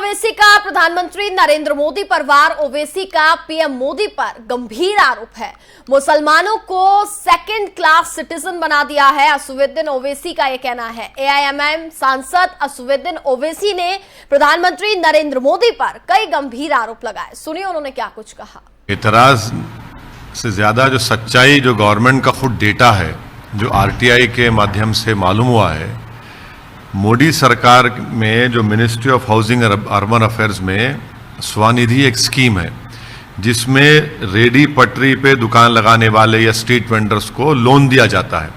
ओवैसी का प्रधानमंत्री नरेंद्र मोदी पर वार, ओवैसी का पीएम मोदी पर गंभीर आरोप है। मुसलमानों को सेकंड क्लास सिटीजन बना दिया है, असदुद्दीन ओवैसी का यह कहना है। एआईएमआईएम सांसद असदुद्दीन ओवैसी ने प्रधानमंत्री नरेंद्र मोदी पर कई गंभीर आरोप लगाए। सुनिए उन्होंने क्या कुछ कहा। इतराज से ज्यादा जो सच्चाई, जो गवर्नमेंट का खुद डेटा है, जो आरटीआई के माध्यम से मालूम हुआ है, मोदी सरकार में जो मिनिस्ट्री ऑफ हाउसिंग और अर्बन अफेयर्स में स्वनिधि एक स्कीम है जिसमें रेडी पटरी पे दुकान लगाने वाले या स्ट्रीट वेंडर्स को लोन दिया जाता है।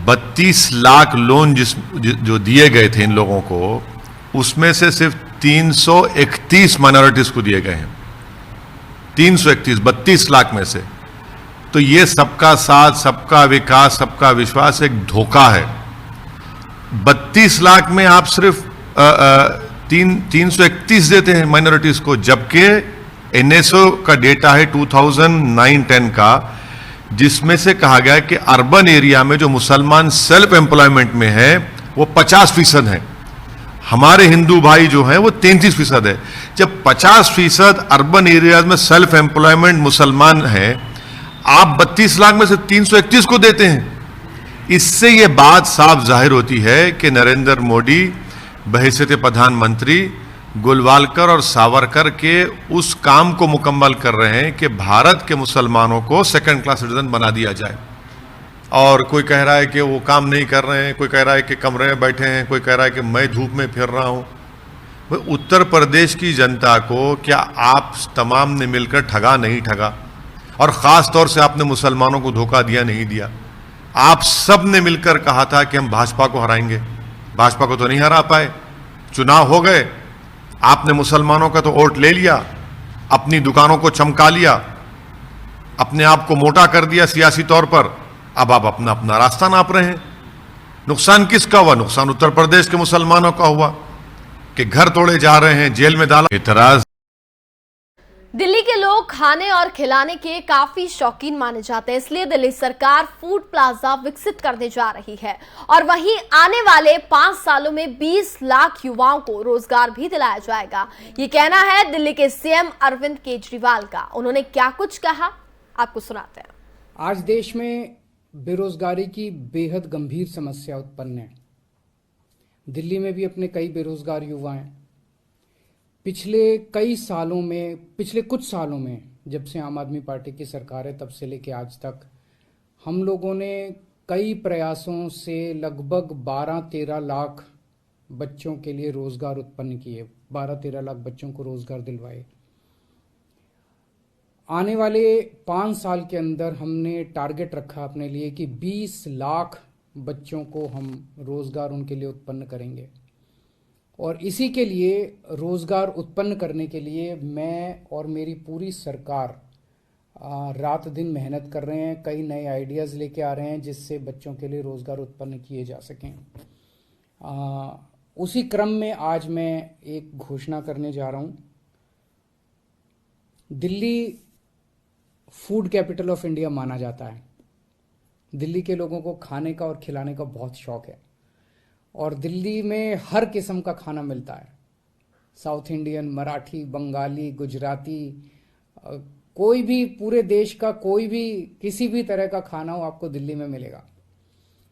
32 लाख लोन जो दिए गए थे इन लोगों को, उसमें से सिर्फ 331 माइनॉरिटीज को दिए गए हैं। 331 32 लाख में से। तो ये सबका साथ, सबका विकास, सबका विश्वास एक धोखा है। 32 लाख में आप सिर्फ 331 देते हैं माइनॉरिटीज को, जबकि एनएसओ का डेटा है 2009-10 का, जिसमें से कहा गया है कि अर्बन एरिया में जो मुसलमान सेल्फ एम्प्लॉयमेंट में है वो 50% है। हमारे हिंदू भाई जो हैं वो 33% है। जब 50% अर्बन एरियाज में सेल्फ एम्प्लॉयमेंट मुसलमान है, आप 32 लाख में से 331 को देते हैं। इससे यह बात साफ जाहिर होती है कि नरेंद्र मोदी बहैसियत प्रधानमंत्री गोलवालकर और सावरकर के उस काम को मुकम्मल कर रहे हैं कि भारत के मुसलमानों को सेकंड क्लास सिटीजन बना दिया जाए। और कोई कह रहा है कि वो काम नहीं कर रहे हैं, कोई कह रहा है कि कमरे में बैठे हैं, कोई कह रहा है कि मैं धूप में फिर रहा हूं। भाई, उत्तर प्रदेश की जनता को क्या आप तमाम ने मिलकर ठगा नहीं ठगा? और खास तौर से आपने मुसलमानों को धोखा दिया नहीं दिया? आप सब ने मिलकर कहा था कि हम भाजपा को हराएंगे। भाजपा को तो नहीं हरा पाए। चुनाव हो गए, आपने मुसलमानों का तो वोट ले लिया, अपनी दुकानों को चमका लिया, अपने आप को मोटा कर दिया सियासी तौर पर। अब आप अपना अपना रास्ता नाप रहे हैं। नुकसान किसका हुआ? नुकसान उत्तर प्रदेश के मुसलमानों का हुआ कि घर तोड़े जा रहे हैं, जेल में डाला। इतराज दिल्ली के लोग खाने और खिलाने के काफी शौकीन माने जाते हैं, इसलिए दिल्ली सरकार फूड प्लाजा विकसित करने जा रही है। और वहीं आने वाले 5 सालों में 20 लाख युवाओं को रोजगार भी दिलाया जाएगा। ये कहना है दिल्ली के सीएम अरविंद केजरीवाल का। उन्होंने क्या कुछ कहा, आपको सुनाते हैं। आज देश में बेरोजगारी की बेहद गंभीर समस्या उत्पन्न है। दिल्ली में भी अपने कई बेरोजगार युवा हैं। पिछले कुछ सालों में जब से आम आदमी पार्टी की सरकार है, तब से लेके आज तक हम लोगों ने कई प्रयासों से लगभग 12-13 लाख बच्चों के लिए रोजगार उत्पन्न किए, 12-13 लाख बच्चों को रोजगार दिलवाए। आने वाले 5 साल के अंदर हमने टारगेट रखा अपने लिए कि 20 लाख बच्चों को हम रोजगार उनके लिए उत्पन्न करेंगे। और इसी के लिए, रोजगार उत्पन्न करने के लिए मैं और मेरी पूरी सरकार रात दिन मेहनत कर रहे हैं। कई नए आइडियाज़ लेके आ रहे हैं जिससे बच्चों के लिए रोजगार उत्पन्न किए जा सकें। उसी क्रम में आज मैं एक घोषणा करने जा रहा हूं। Delhi food capital of India माना जाता है। दिल्ली के लोगों को खाने का और खिलाने का बहुत शौक है और दिल्ली में हर किस्म का खाना मिलता है। साउथ इंडियन, मराठी, बंगाली, गुजराती, कोई भी, पूरे देश का कोई भी, किसी भी तरह का खाना हो आपको दिल्ली में मिलेगा।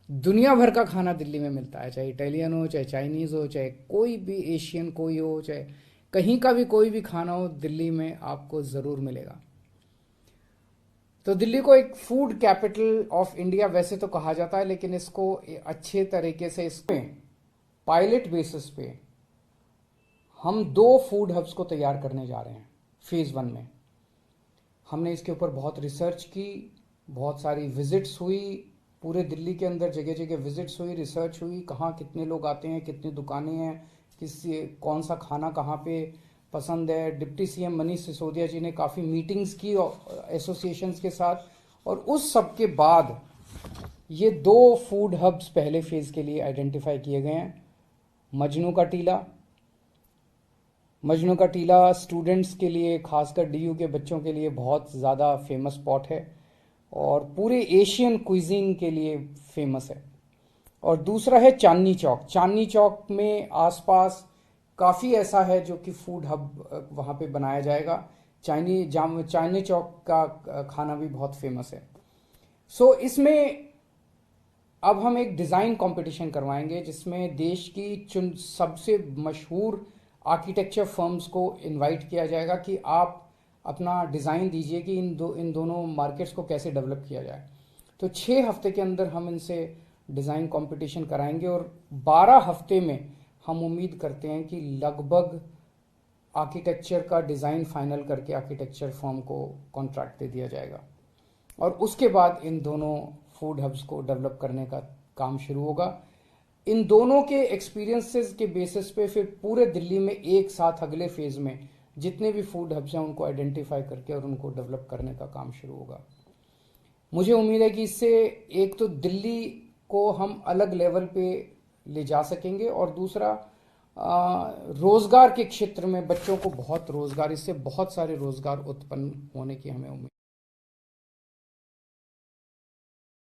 दुनिया भर का खाना दिल्ली में मिलता है, चाहे इटालियन हो, चाहे चाइनीज़ हो, चाहे कोई भी एशियन कोई हो, चाहे कहीं का भी कोई भी खाना हो, दिल्ली में आपको ज़रूर मिलेगा। तो दिल्ली को एक फूड कैपिटल ऑफ इंडिया वैसे तो कहा जाता है, लेकिन इसको अच्छे तरीके से इसमें पायलट बेसिस पे हम 2 फूड हब्स को तैयार करने जा रहे हैं। फेज़ 1 में हमने इसके ऊपर बहुत रिसर्च की, बहुत सारी विजिट्स हुई, पूरे दिल्ली के अंदर जगह जगह विजिट्स हुई, रिसर्च हुई, कहाँ कितने लोग आते हैं, कितनी दुकानें हैं, कौन सा खाना कहाँ पे पसंद है। डिप्टी सीएम मनीष सिसोदिया जी ने काफ़ी मीटिंग्स की एसोसिएशंस के साथ, और उस सब के बाद ये 2 फूड हब्स पहले फेज़ के लिए आइडेंटिफाई किए गए हैं। मजनू का टीला स्टूडेंट्स के लिए, खासकर डीयू के बच्चों के लिए बहुत ज़्यादा फेमस स्पॉट है और पूरे एशियन क्विजीन के लिए फेमस है। और दूसरा है चांदनी चौक। चांदनी चौक में आसपास काफ़ी ऐसा है जो कि फूड हब वहाँ पे बनाया जाएगा। चाइनी चौक का खाना भी बहुत फेमस है। सो इसमें अब हम एक डिज़ाइन कंपटीशन करवाएंगे जिसमें देश की सबसे मशहूर आर्किटेक्चर फर्म्स को इनवाइट किया जाएगा कि आप अपना डिज़ाइन दीजिए कि इन दोनों मार्केट्स को कैसे डेवलप किया जाए। तो 6 हफ्ते के अंदर हम इनसे डिज़ाइन कंपटीशन कराएंगे और 12 हफ्ते में हम उम्मीद करते हैं कि लगभग आर्किटेक्चर का डिज़ाइन फाइनल करके आर्किटेक्चर फर्म को कॉन्ट्रैक्ट दे दिया जाएगा और उसके बाद इन दोनों फूड हब्स को डेवलप करने का काम शुरू होगा। इन दोनों के एक्सपीरियंसेस के बेसिस पे फिर पूरे दिल्ली में एक साथ अगले फेज में जितने भी फूड हब्स हैं उनको आइडेंटिफाई करके और उनको डेवलप करने का काम शुरू होगा। मुझे उम्मीद है कि इससे एक तो दिल्ली को हम अलग लेवल पे ले जा सकेंगे और दूसरा रोजगार के क्षेत्र में बच्चों को बहुत रोजगार, इससे बहुत सारे रोजगार उत्पन्न होने की हमें उम्मीद।